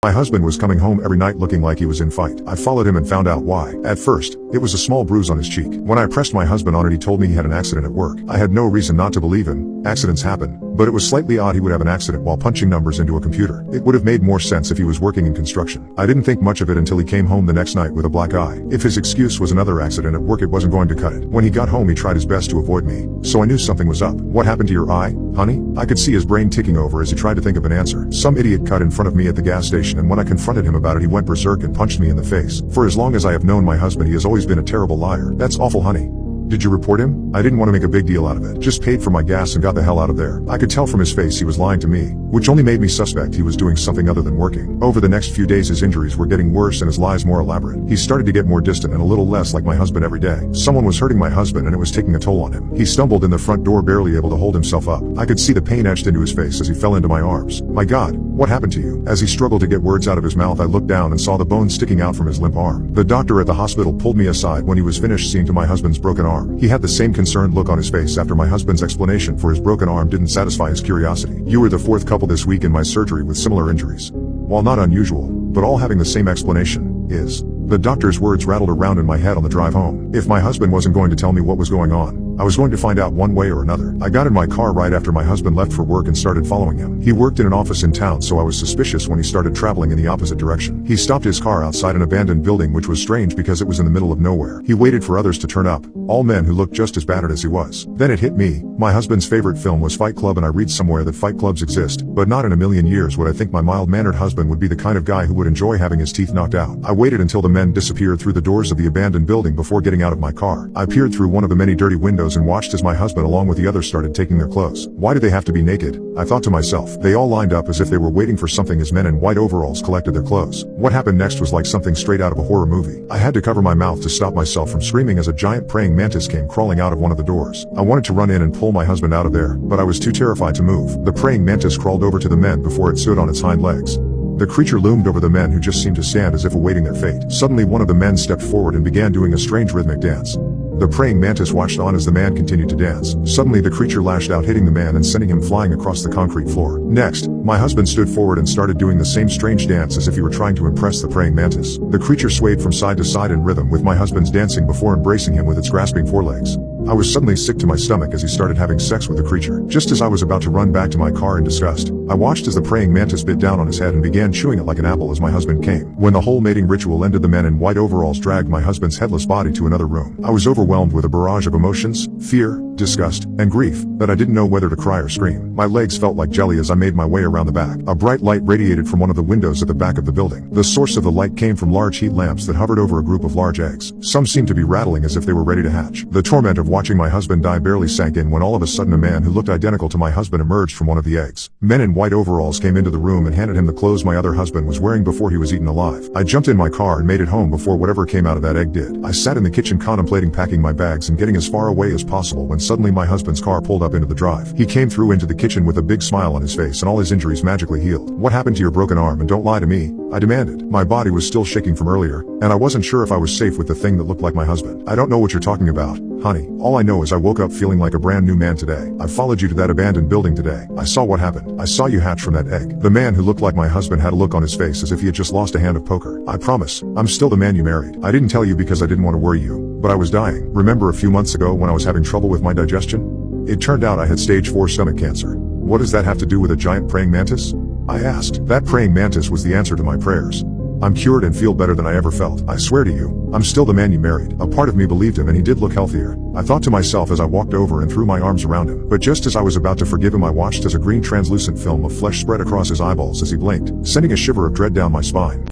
My husband was coming home every night looking like he was in fight. I followed him and found out why. At first, it was a small bruise on his cheek. When I pressed my husband on it, he told me he had an accident at work. I had no reason not to believe him. Accidents happen. But it was slightly odd he would have an accident while punching numbers into a computer. It would have made more sense if he was working in construction. I didn't think much of it until he came home the next night with a black eye. If his excuse was another accident at work, it wasn't going to cut it. When he got home, he tried his best to avoid me, so I knew something was up. What happened to your eye, honey? I could see his brain ticking over as he tried to think of an answer. Some idiot cut in front of me at the gas station, and when I confronted him about it, he went berserk and punched me in the face. For as long as I have known my husband, he has always been a terrible liar. That's awful, honey. Did you report him? I didn't want to make a big deal out of it. Just paid for my gas and got the hell out of there. I could tell from his face he was lying to me, which only made me suspect he was doing something other than working. Over the next few days, his injuries were getting worse and his lies more elaborate. He started to get more distant and a little less like my husband every day. Someone was hurting my husband and it was taking a toll on him. He stumbled in the front door, barely able to hold himself up. I could see the pain etched into his face as he fell into my arms. My God, what happened to you? As he struggled to get words out of his mouth, I looked down and saw the bone sticking out from his limp arm. The doctor at the hospital pulled me aside when he was finished seeing to my husband's broken arm. He had the same concerned look on his face after my husband's explanation for his broken arm didn't satisfy his curiosity. You were the fourth couple this week in my surgery with similar injuries. While not unusual, but all having the same explanation, is. The doctor's words rattled around in my head on the drive home. If my husband wasn't going to tell me what was going on, I was going to find out one way or another. I got in my car right after my husband left for work and started following him. He worked in an office in town, so I was suspicious when he started traveling in the opposite direction. He stopped his car outside an abandoned building, which was strange because it was in the middle of nowhere. He waited for others to turn up, all men who looked just as battered as he was. Then it hit me. My husband's favorite film was Fight Club, and I read somewhere that fight clubs exist, but not in a million years would I think my mild-mannered husband would be the kind of guy who would enjoy having his teeth knocked out. I waited until the men disappeared through the doors of the abandoned building before getting out of my car. I peered through one of the many dirty windows and watched as my husband along with the others started taking their clothes. Why do they have to be naked? I thought to myself. They all lined up as if they were waiting for something as men in white overalls collected their clothes. What happened next was like something straight out of a horror movie. I had to cover my mouth to stop myself from screaming as a giant praying mantis came crawling out of one of the doors. I wanted to run in and pull my husband out of there, but I was too terrified to move. The praying mantis crawled over to the men before it stood on its hind legs. The creature loomed over the men, who just seemed to stand as if awaiting their fate. Suddenly one of the men stepped forward and began doing a strange rhythmic dance. The praying mantis watched on as the man continued to dance. Suddenly the creature lashed out, hitting the man and sending him flying across the concrete floor. Next, my husband stood forward and started doing the same strange dance as if he were trying to impress the praying mantis. The creature swayed from side to side in rhythm with my husband's dancing before embracing him with its grasping forelegs. I was suddenly sick to my stomach as he started having sex with the creature. Just as I was about to run back to my car in disgust, I watched as the praying mantis bit down on his head and began chewing it like an apple as my husband came. When the whole mating ritual ended, the men in white overalls dragged my husband's headless body to another room. I was overwhelmed with a barrage of emotions, fear, disgust, and grief, that I didn't know whether to cry or scream. My legs felt like jelly as I made my way around the back. A bright light radiated from one of the windows at the back of the building. The source of the light came from large heat lamps that hovered over a group of large eggs. Some seemed to be rattling as if they were ready to hatch. The torment of watching my husband die barely sank in when all of a sudden a man who looked identical to my husband emerged from one of the eggs. Men in white overalls came into the room and handed him the clothes my other husband was wearing before he was eaten alive. I jumped in my car and made it home before whatever came out of that egg did. I sat in the kitchen contemplating packing my bags and getting as far away as possible when suddenly my husband's car pulled up into the drive. He came through into the kitchen with a big smile on his face and all his injuries magically healed. What happened to your broken arm, and don't lie to me? I demanded. My body was still shaking from earlier, and I wasn't sure if I was safe with the thing that looked like my husband. I don't know what you're talking about, honey. All I know is I woke up feeling like a brand new man today. I followed you to that abandoned building today. I saw what happened. I saw you hatch from that egg. The man who looked like my husband had a look on his face as if he had just lost a hand of poker. I promise, I'm still the man you married. I didn't tell you because I didn't want to worry you, but I was dying. Remember a few months ago when I was having trouble with my digestion? It turned out I had stage 4 stomach cancer. What does that have to do with a giant praying mantis? I asked. That praying mantis was the answer to my prayers. I'm cured and feel better than I ever felt. I swear to you, I'm still the man you married. A part of me believed him, and he did look healthier. I thought to myself as I walked over and threw my arms around him. But just as I was about to forgive him, I watched as a green translucent film of flesh spread across his eyeballs as he blinked, sending a shiver of dread down my spine.